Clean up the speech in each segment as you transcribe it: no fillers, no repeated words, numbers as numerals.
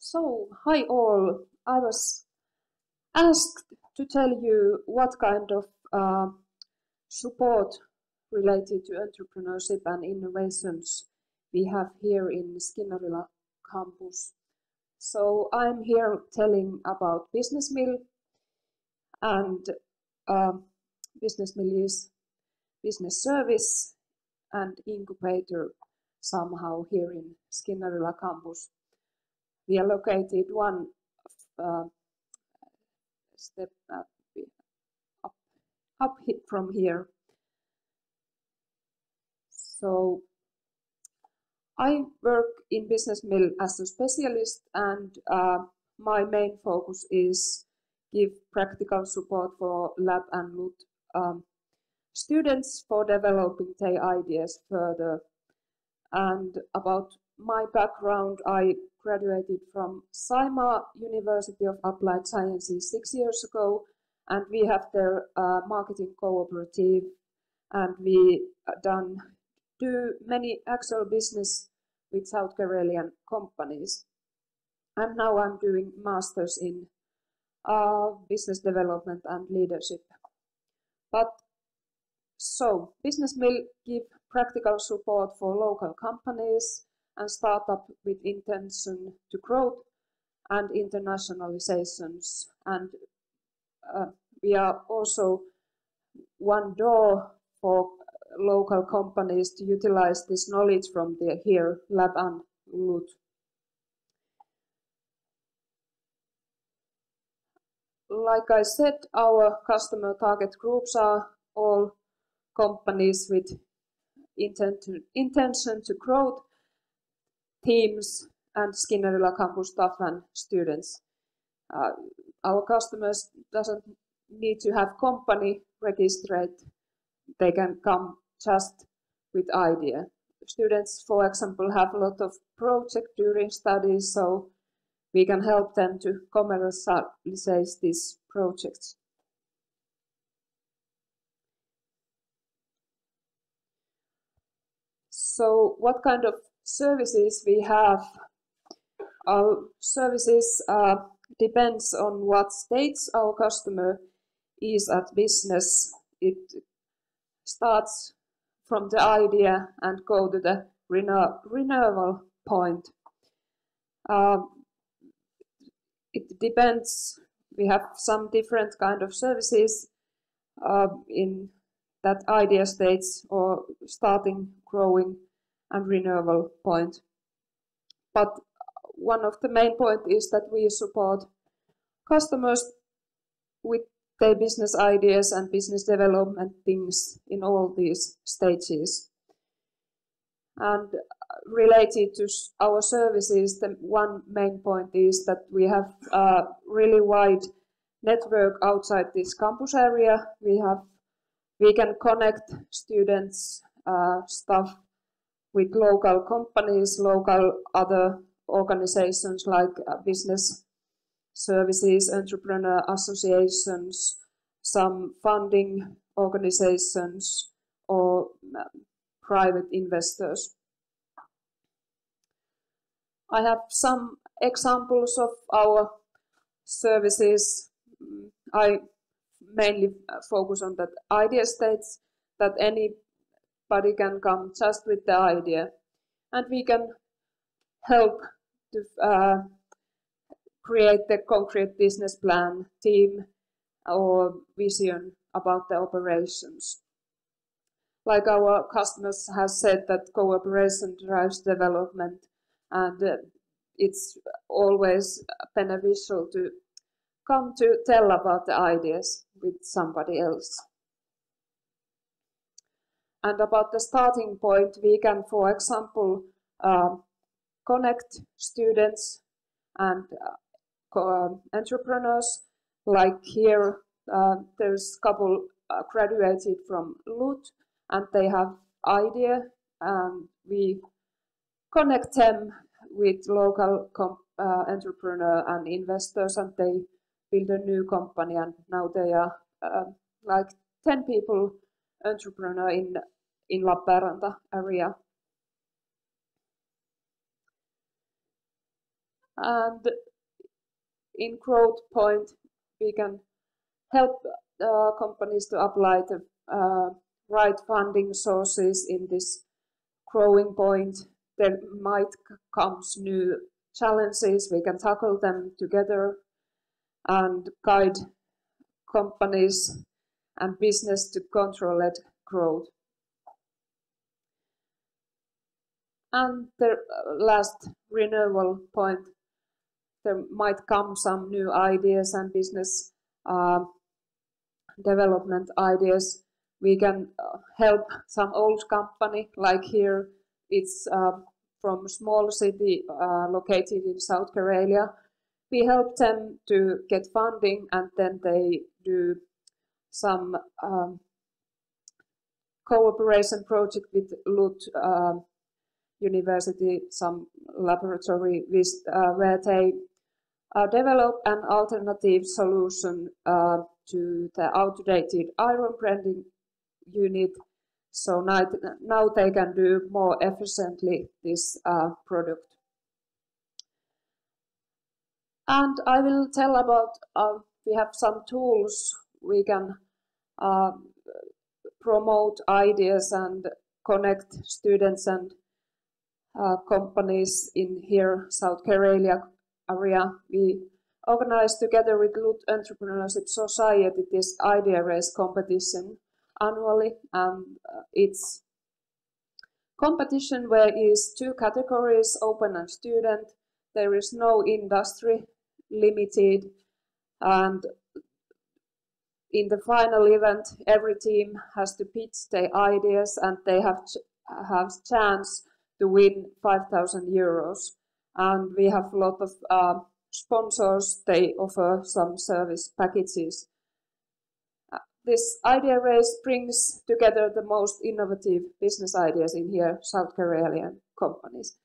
So, hi all. I was asked to tell you what kind of support related to entrepreneurship and innovations we have here in Skinnarila campus. So, I'm here telling about Business Mill, and uh, Business Mill is business service and incubator somehow here in Skinnarila campus. We are located one step up from here. So I work in Business Mill as a specialist, and my main focus is give practical support for lab and LUT students for developing their ideas further. And about my background, I graduated from Saimaa University of Applied Sciences 6 years ago, and we have their marketing cooperative, and we do many actual business with South Karelian companies. And now I'm doing masters in business development and leadership. So Business Mill give practical support for local companies and startup with intention to growth and internationalizations. And we are also one door for local companies to utilize this knowledge from the here lab and LUT. Like I said, our customer target groups are all companies with intention to growth, teams, and Skinnarila campus staff and students. Our customers doesn't need to have company registered. They can come just with idea. Students, for example, have a lot of projects during studies, so we can help them to commercialize these projects. So what kind of services we have? Our services depends on what stage our customer is at business. It starts from the idea and go to the renewal point. It depends. We have some different kind of services in that idea stage or starting, growing, and renewal point. But one of the main points is that we support customers with their business ideas and business development things in all these stages. And related to our services, the one main point is that we have a really wide network outside this campus area. We can connect students, staff with local companies, local other organizations like business services, entrepreneur associations, some funding organizations, or private investors. I have some examples of our services. I mainly focus on that idea stage, that anybody can come just with the idea, and we can help to create the concrete business plan, team, or vision about the operations. Like our customers have said, that cooperation drives development, and it's always beneficial to come to tell about the ideas with somebody else. And about the starting point, we can, for example, connect students and entrepreneurs. Like here, there's a couple graduated from LUT, and they have idea, and we connect them with local entrepreneur and investors, and they build a new company, and now they are like 10 people entrepreneur in Lappeenranta area. And in Growth Point, we can help companies to apply the right funding sources in this growing point. There might come new challenges, we can tackle them together and guide companies and business to controlled growth. And the last renewal point, there might come some new ideas and business development ideas. We can help some old company, like here, it's from small city located in South Karelia. We help them to get funding, and then they do some cooperation project with LUT University, some laboratory where they develop an alternative solution to the outdated iron blending unit. So now they can do more efficiently this product. And I will tell about, we have some tools we can promote ideas and connect students and companies in here, South Karelia area. We organize together with LUT Entrepreneurship Society this idea race competition annually, and it's competition where is 2 categories, open and student. There is no industry limited, and in the final event every team has to pitch their ideas and they have chance to win 5,000 euros. And we have a lot of sponsors, they offer some service packages. This idea race brings together the most innovative business ideas in here, South Karelian companies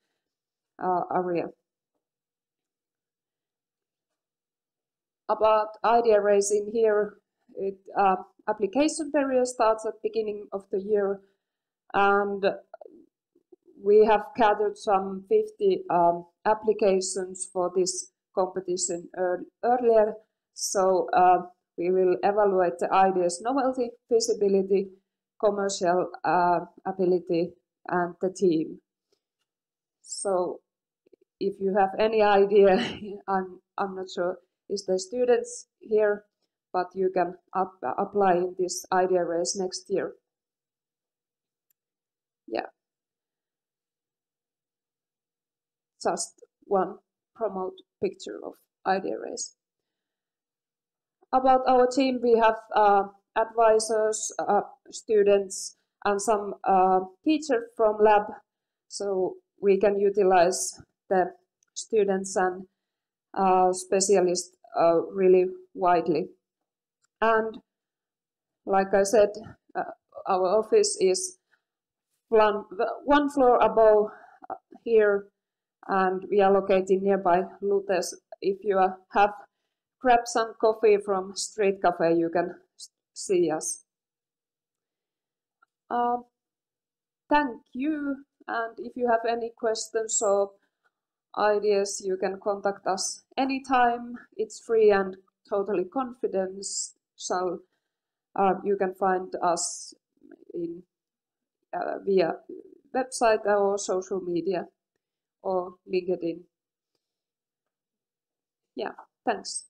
area. About idea race in here, application period starts at the beginning of the year, and we have gathered some 50 applications for this competition earlier. So we will evaluate the ideas novelty, feasibility, commercial ability, and the team. So if you have any idea, I'm not sure is the students here, but you can apply in this idea race next year. Yeah. Just one promote picture of idea race. About our team, we have advisors, students, and some teachers from lab, so we can utilize the students and specialists really widely. And like I said, our office is one floor above here, and we are located nearby Lutes. If you have grab some coffee from Street Cafe, you can see us. Thank you, and if you have any questions or ideas, you can contact us anytime. It's free and totally confidential. You can find us in via website or social media or LinkedIn. Yeah, thanks.